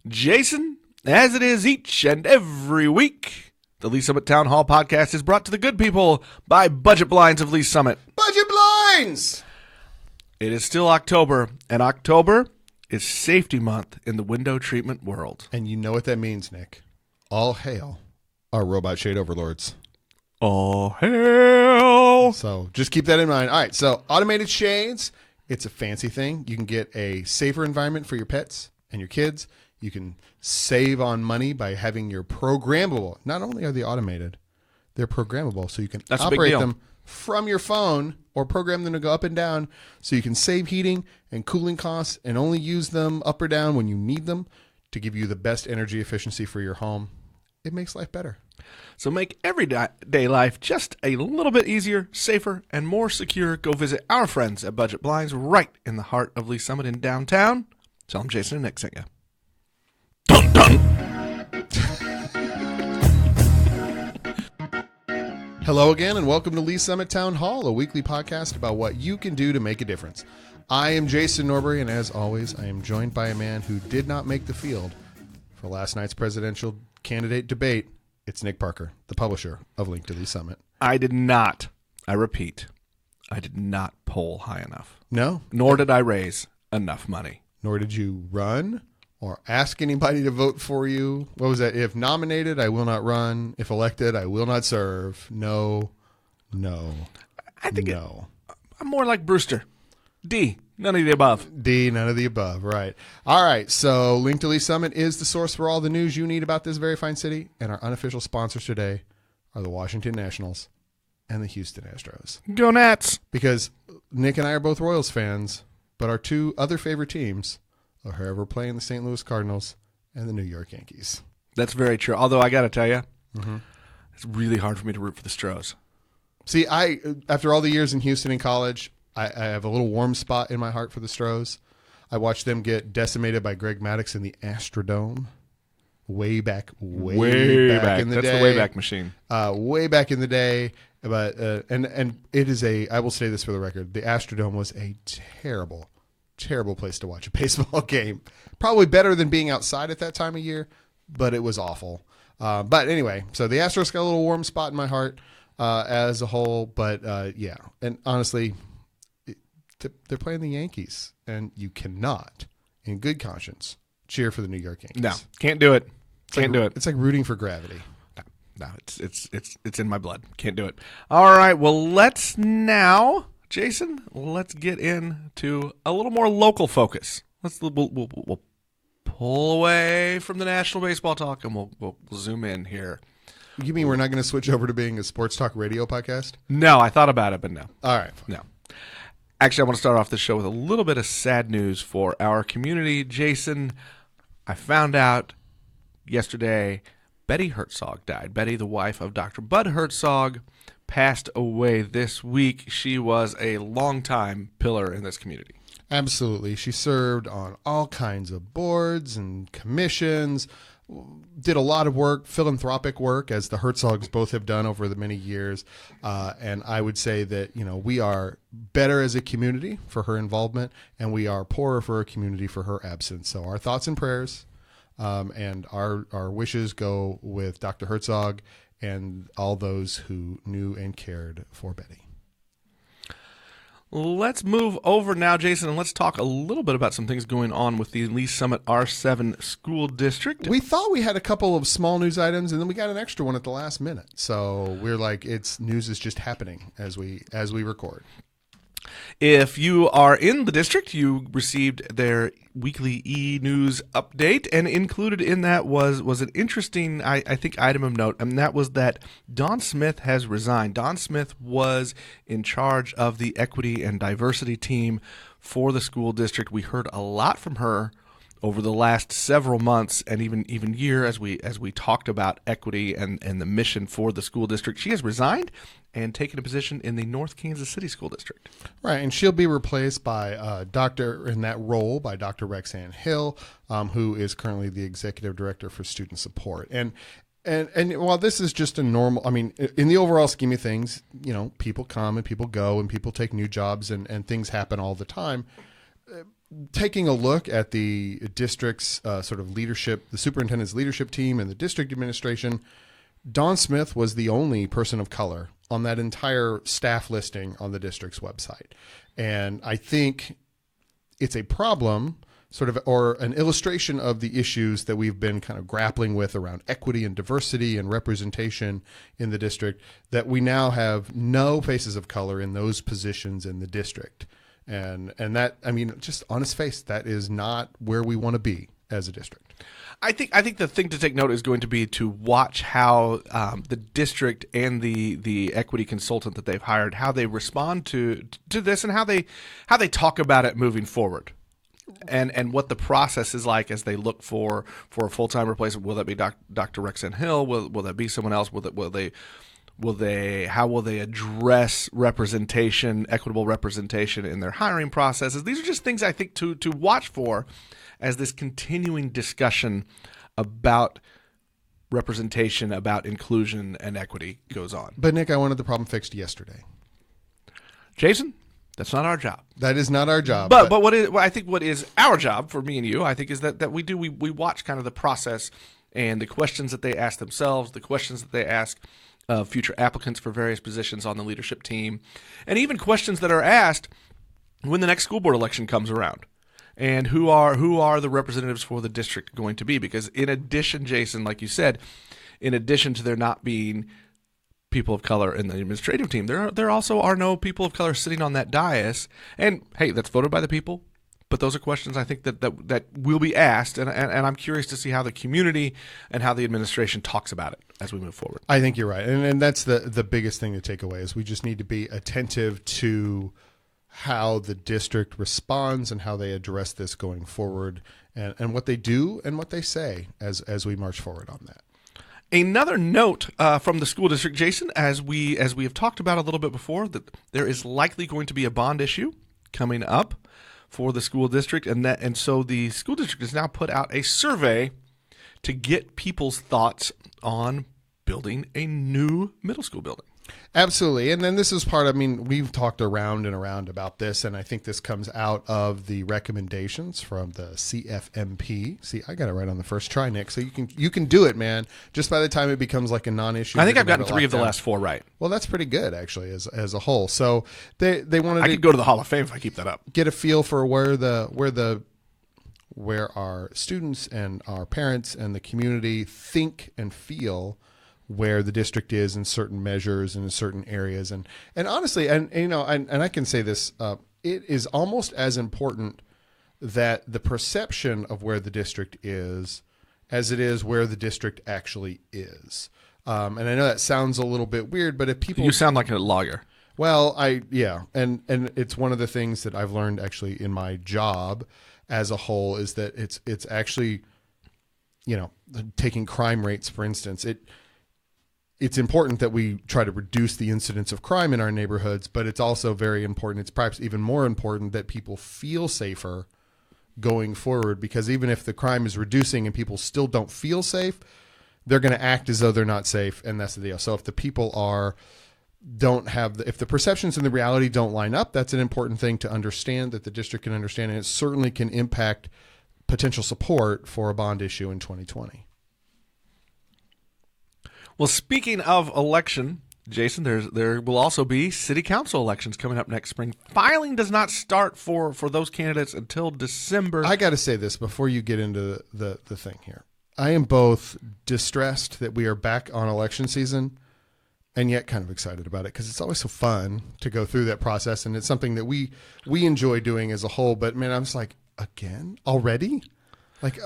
Jason, as it is each and every week, the Lee Summit Town Hall podcast is brought to the good people by Budget Blinds of Lee Summit. Budget Blinds! It is still October, and October is safety month in the window treatment world. And you know what that means, Nick. All hail our robot shade overlords. All hail! So just keep that in mind. All right, so automated shades, it's a fancy thing. You can get a safer environment for your pets and your kids. You can save on money by having your programmable. Not only are they automated, they're programmable, so you can operate them from your phone or program them to go up and down, so you can save heating and cooling costs and only use them up or down when you need them to give you the best energy efficiency for your home. It makes life better. So make everyday life just a little bit easier, safer, and more secure. Go visit our friends at Budget Blinds right in the heart of Lee Summit in downtown. Tell them Jason and Nick sent you. Dun, dun. Hello again, and welcome to Lee Summit Town Hall, a weekly podcast about what you can do to make a difference. I am Jason Norbury, and as always, I am joined by a man who did not make the field for last night's presidential candidate debate. It's Nick Parker, the publisher of Link to Lee Summit. I did not, I repeat, I did not poll high enough. No? Nor did I raise enough money. Nor did you run or ask anybody to vote for you. What was that? If nominated, I will not run. If elected, I will not serve. No. I think no. I'm more like Brewster. D, none of the above. D, none of the above, right. All right, so Link to Lee Summit is the source for all the news you need about this very fine city, and our unofficial sponsors today are the Washington Nationals and the Houston Astros. Go Nats! Because Nick and I are both Royals fans, but our two other favorite teams are however playing the St. Louis Cardinals and the New York Yankees. That's very true, although I got to tell you, it's really hard for me to root for the Stros. See, after all the years in Houston in college, I have a little warm spot in my heart for the Stros. I watched them get decimated by Greg Maddux in the Astrodome way back in the day. That's the Wayback Machine. Way back in the day. But and it is I will say this for the record, the Astrodome was a terrible place to watch a baseball game. Probably better than being outside at that time of year, but it was awful. But anyway, so the Astros got a little warm spot in my heart as a whole. But yeah, and honestly, they're playing the Yankees, and you cannot, in good conscience, cheer for the New York Yankees. No, can't do it. Can't do it. It's like rooting for gravity. No, it's in my blood. Can't do it. All right, well, let's now, Jason, let's get into a little more local focus. We'll pull away from the national baseball talk, and we'll zoom in here. You mean we're not going to switch over to being a sports talk radio podcast? No, I thought about it, but no. All right, fine. No. Actually, I want to start off the show with a little bit of sad news for our community. Jason, I found out yesterday Betty Herzog died. Betty, the wife of Dr. Bud Herzog, passed away this week. She was a longtime pillar in this community. Absolutely. She served on all kinds of boards and commissions, did a lot of work, philanthropic work, as the Herzogs both have done over the many years. And I would say that, we are better as a community for her involvement, and we are poorer for a community for her absence. So our thoughts and prayers and our wishes go with Dr. Herzog and all those who knew and cared for Betty. Let's move over now, Jason, and let's talk a little bit about some things going on with the Lee Summit R7 School District. We thought we had a couple of small news items, and then we got an extra one at the last minute. So we're like, news is just happening as we record. If you are in the district, you received their weekly e-news update, and included in that was an interesting, I think, item of note, and that was that Dawn Smith has resigned. Dawn Smith was in charge of the equity and diversity team for the school district. We heard a lot from her over the last several months and even year as we talked about equity and the mission for the school district. She has resigned and taken a position in the North Kansas City School District. Right, and she'll be replaced by Dr. Rexanne Hill, who is currently the Executive Director for Student Support. And while this is just a normal, in the overall scheme of things, people come and people go and people take new jobs and things happen all the time. taking a look at the district's sort of leadership, the superintendent's leadership team and the district administration, Dawn Smith was the only person of color on that entire staff listing on the district's website. And I think it's a problem, sort of, or an illustration of the issues that we've been kind of grappling with around equity and diversity and representation in the district, that we now have no faces of color in those positions in the district. And that, I mean, just on its face, that is not where we want to be as a district. I think the thing to take note is going to be to watch how the district and the equity consultant that they've hired, how they respond to this, and how they talk about it moving forward, and what the process is like as they look for a full-time replacement. Will that be Dr. Rexanne Hill? Will that be someone else? How will they address representation, equitable representation in their hiring processes? These are just things I think to watch for as this continuing discussion about representation, about inclusion and equity goes on. But Nick, I wanted the problem fixed yesterday. Jason, that's not our job. That is not our job. But what I think what is our job for me and you, I think, is that we watch kind of the process and the questions that they ask themselves, the questions that they ask of future applicants for various positions on the leadership team, and even questions that are asked when the next school board election comes around. And who are the representatives for the district going to be? Because in addition, Jason, like you said, in addition to there not being people of color in the administrative team, there also are no people of color sitting on that dais. And hey, that's voted by the people. But those are questions I think that will be asked, and I'm curious to see how the community and how the administration talks about it as we move forward. I think you're right, and that's the biggest thing to take away is we just need to be attentive to how the district responds and how they address this going forward, and what they do and what they say as we march forward on that. Another note from the school district, Jason, as we have talked about a little bit before, that there is likely going to be a bond issue coming up for the school district, and so the school district has now put out a survey to get people's thoughts on building a new middle school building. Absolutely. And then this is part, I mean, we've talked around and around about this, and I think this comes out of the recommendations from the CFMP. See, I got it right on the first try, Nick. So you can do it, man. Just by the time it becomes like a non-issue. I think I've gotten 3 of the last 4 right. Well, that's pretty good, actually, as a whole. So they wanted I could go to the Hall of Fame if I keep that up. Get a feel for where our students and our parents and the community think and feel where the district is in certain measures and in certain areas. And honestly, and I can say this, it is almost as important that the perception of where the district is as it is where the district actually is. And I know that sounds a little bit weird, but if people... You sound like a lawyer. Well, and it's one of the things that I've learned actually in my job as a whole is that it's actually, taking crime rates, for instance, it's important that we try to reduce the incidence of crime in our neighborhoods, but it's also very important. It's perhaps even more important that people feel safer going forward, because even if the crime is reducing and people still don't feel safe, they're going to act as though they're not safe, and that's the deal. So if the people if the perceptions and the reality don't line up, that's an important thing to understand, that the district can understand, and it certainly can impact potential support for a bond issue in 2020. Well, speaking of election, Jason, there will also be city council elections coming up next spring. Filing does not start for those candidates until December. I got to say this before you get into the thing here. I am both distressed that we are back on election season and yet kind of excited about it, because it's always so fun to go through that process, and it's something that we enjoy doing as a whole. But, man, I'm just like, again? Already? Like,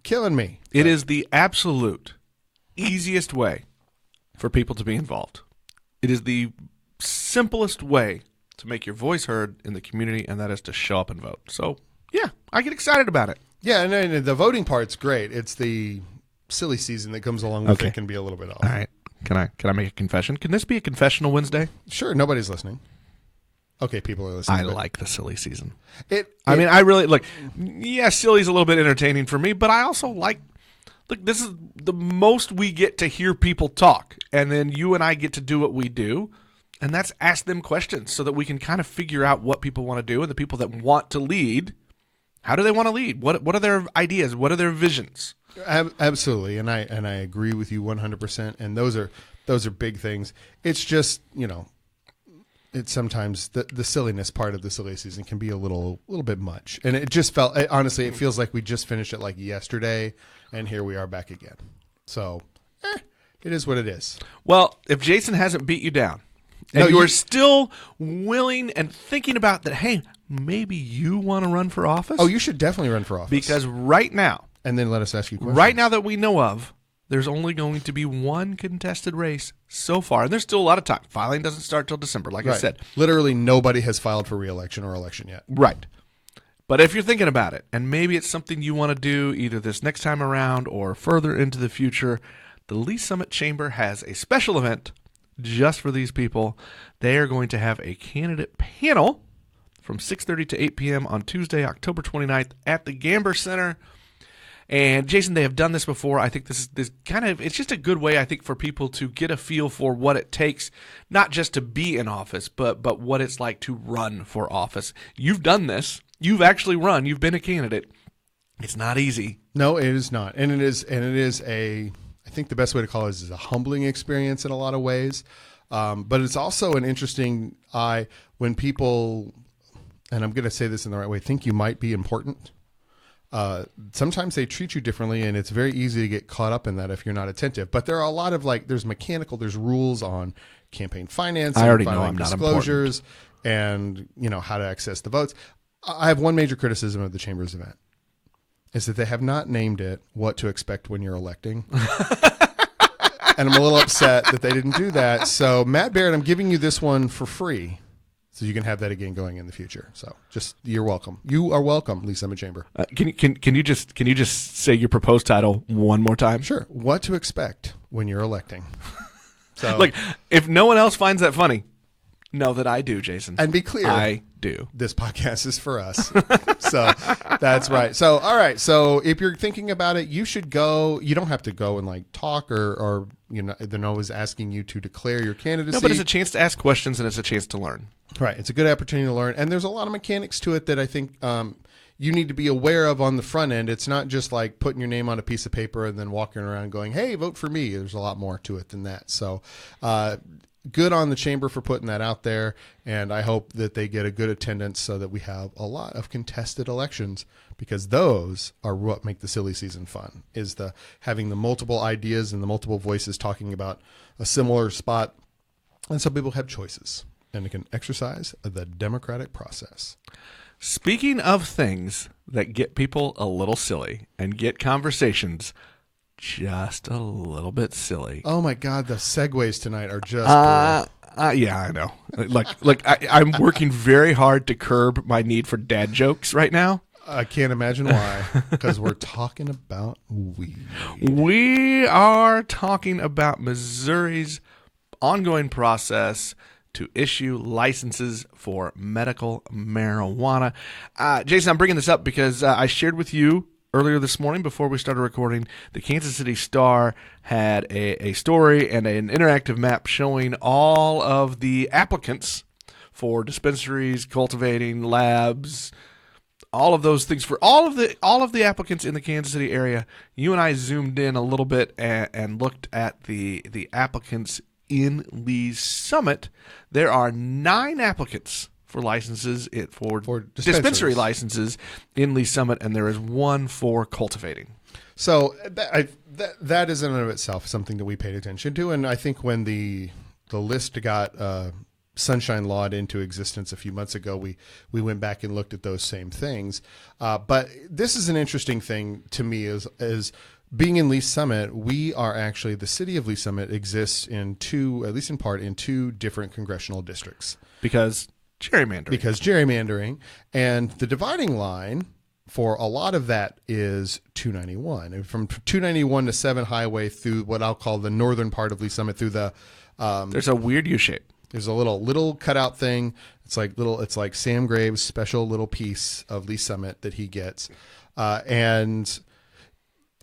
killing me. It is the absolute easiest way for people to be involved. It is the simplest way to make your voice heard in the community, and that is to show up and vote. So, yeah, I get excited about it. Yeah, and the voting part's great. It's the silly season that comes along with it can be a little bit off. All right. Can I make a confession? Can this be a confessional Wednesday? Sure, nobody's listening. Okay, people are listening. I like the silly season. I mean, I really like. Yeah, silly's a little bit entertaining for me, but I also like. Look, this is the most we get to hear people talk, and then you and I get to do what we do, and that's ask them questions so that we can kind of figure out what people want to do, and the people that want to lead How do they want to lead? What are their ideas? What are their visions? Absolutely, and I agree with you 100%. And those are big things. It's just, it's sometimes the silliness part of the silly season can be a little bit much, and it just honestly it feels like we just finished it like yesterday, and here we are back again. So it is what it is. Well, if Jason hasn't beat you down, and you are still willing and thinking about that, hey, maybe you want to run for office. Oh, you should definitely run for office, because right now, and then let us ask you questions. Right now that we know of, there's only going to be one contested race so far, and there's still a lot of time. Filing doesn't start till December, like I said. Literally nobody has filed for re-election or election yet. Right. But if you're thinking about it, and maybe it's something you want to do either this next time around or further into the future, the Lee Summit Chamber has a special event just for these people. They are going to have a candidate panel from 6:30 to 8 p.m. on Tuesday, October 29th at the Gamber Center. And Jason, they have done this before. I think this it's just a good way, I think, for people to get a feel for what it takes, not just to be in office, but what it's like to run for office. You've done this. You've actually run. You've been a candidate. It's not easy. No, it is not. And it is I think the best way to call it is a humbling experience in a lot of ways. But it's also an interesting when people, and I'm going to say this in the right way, think you might be important. Sometimes they treat you differently, and it's very easy to get caught up in that if you're not attentive. But there are a lot of there's rules on campaign finance. I already know I'm not disclosures, and how to access the votes. I have one major criticism of the Chamber's event is that they have not named it what to expect when you're electing. And I'm a little upset that they didn't do that. So Matt Barrett, I'm giving you this one for free. So you can have that again going in the future. So you're welcome. You are welcome, Lee Summit Chamber. Can you just say your proposed title one more time? Sure. What to expect when you're electing. So if no one else finds that funny, know that I do, Jason. And be clear, I do. This podcast is for us. So that's right. So all right. So if you're thinking about it, you should go. You don't have to go and talk or they're not always asking you to declare your candidacy. No, but it's a chance to ask questions and it's a chance to learn. Right. It's a good opportunity to learn. And there's a lot of mechanics to it that I think you need to be aware of on the front end. It's not just like putting your name on a piece of paper and then walking around going, hey, vote for me. There's a lot more to it than that. So good on the chamber for putting that out there. And I hope that they get a good attendance so that we have a lot of contested elections, because those are what make the silly season fun, is having the multiple ideas and the multiple voices talking about a similar spot. And some people have choices. And it can exercise the democratic process. Speaking of things that get people a little silly and get conversations just a little bit silly. Oh my God, the segues tonight are just yeah, I know. Look, I'm working very hard to curb my need for dad jokes right now. I can't imagine why, because we're talking about weed. We are talking about Missouri's ongoing process to issue licenses for medical marijuana. Jason, I'm bringing this up because I shared with you earlier this morning before we started recording, the Kansas City Star had a story and an interactive map showing all of the applicants for dispensaries, cultivating labs, all of those things, for all of the applicants in the Kansas City area. You and I zoomed in a little bit and looked at the applicants in Lee's Summit. There are 9 applicants for licenses for dispensary licenses in Lee's Summit, and there is 1 for cultivating. So that is in and of itself something that we paid attention to, and I think when the list got sunshine lawed into existence a few months ago, we went back and looked at those same things. But this is an interesting thing to me is being in Lee Summit, we are actually, the city of Lee Summit exists in 2, at least in part, in 2 different congressional districts. Because gerrymandering. And the dividing line for a lot of that is 291. And from 291 to 7 Highway through what I'll call the northern part of Lee Summit through the... there's a weird U-shape. There's a little cutout thing. It's like Sam Graves' special little piece of Lee Summit that he gets. And...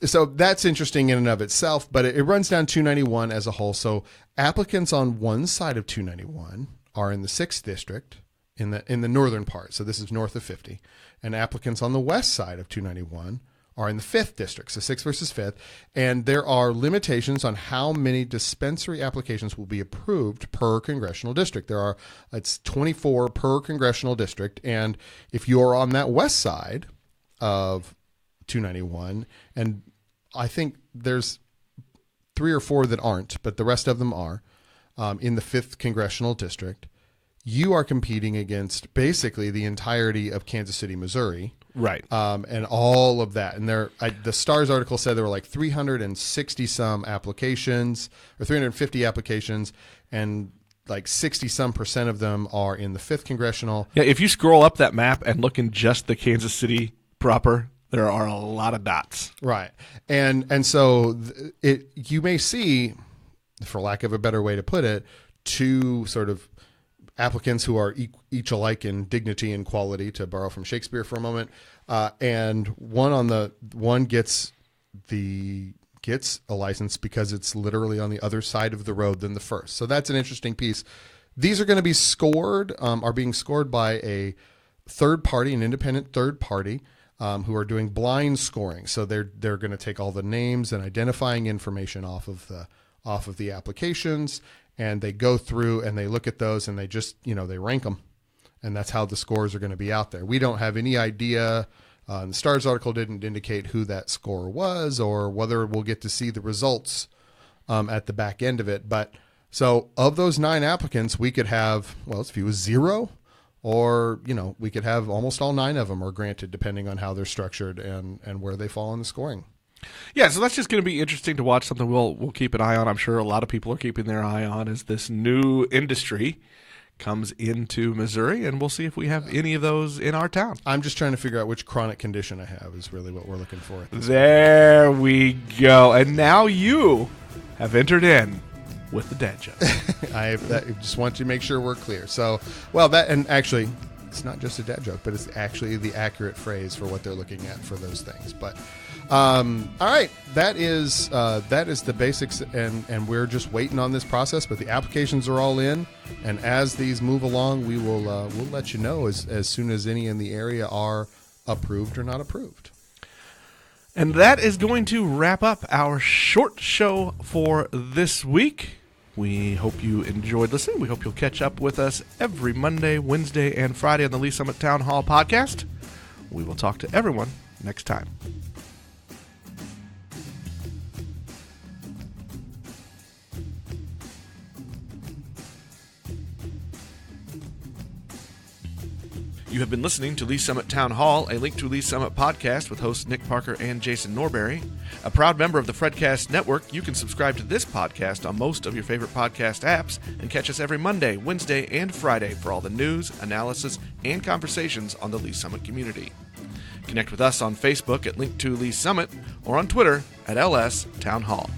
so that's interesting in and of itself, but it runs down 291 as a whole. So applicants on one side of 291 are in the 6th district in the northern part. So this is north of 50. And applicants on the west side of 291 are in the 5th district, so 6th versus 5th. And there are limitations on how many dispensary applications will be approved per congressional district. It's 24 per congressional district. And if you're on that west side of 291, and I think there's 3 or 4 that aren't, but the rest of them are, in the 5th congressional district, you are competing against basically the entirety of Kansas City, Missouri. Right. And all of that. And the Stars article said there were like 360 some applications, or 350 applications, and like 60 some percent of them are in the 5th congressional. Yeah, if you scroll up that map and look in just the Kansas City proper, there are a lot of dots. Right. And so you may see, for lack of a better way to put it, 2 sort of applicants who are each alike in dignity and quality, to borrow from Shakespeare for a moment, and one gets a license because it's literally on the other side of the road than the first. So that's an interesting piece. These are going to be being scored by a third party, an independent third party, who are doing blind scoring. So they're going to take all the names and identifying information off of the applications, and they go through and they look at those and they just, they rank them. And that's how the scores are going to be out there. We don't have any idea. The Stars article didn't indicate who that score was or whether we'll get to see the results at the back end of it. But so of those 9 applicants, we could have, as few as 0, or, we could have almost all 9 of them are granted, depending on how they're structured and where they fall in the scoring. Yeah, so that's just going to be interesting to watch, something we'll keep an eye on. I'm sure a lot of people are keeping their eye on as this new industry comes into Missouri, and we'll see if we have any of those in our town. I'm just trying to figure out which chronic condition I have is really what we're looking for. There we go. And now you have entered in with the dad joke. I just want to make sure we're clear. So, actually, it's not just a dad joke, but it's actually the accurate phrase for what they're looking at for those things. But all right, that is the basics, and we're just waiting on this process. But the applications are all in, and as these move along, we'll let you know as soon as any in the area are approved or not approved. And that is going to wrap up our short show for this week. We hope you enjoyed listening. We hope you'll catch up with us every Monday, Wednesday, and Friday on the Lee Summit Town Hall podcast. We will talk to everyone next time. You have been listening to Lee Summit Town Hall, a Link to Lee Summit podcast with hosts Nick Parker and Jason Norberry. A proud member of the Fredcast Network, you can subscribe to this podcast on most of your favorite podcast apps and catch us every Monday, Wednesday, and Friday for all the news, analysis, and conversations on the Lee Summit community. Connect with us on Facebook at Link to Lee Summit or on Twitter at LS Town Hall.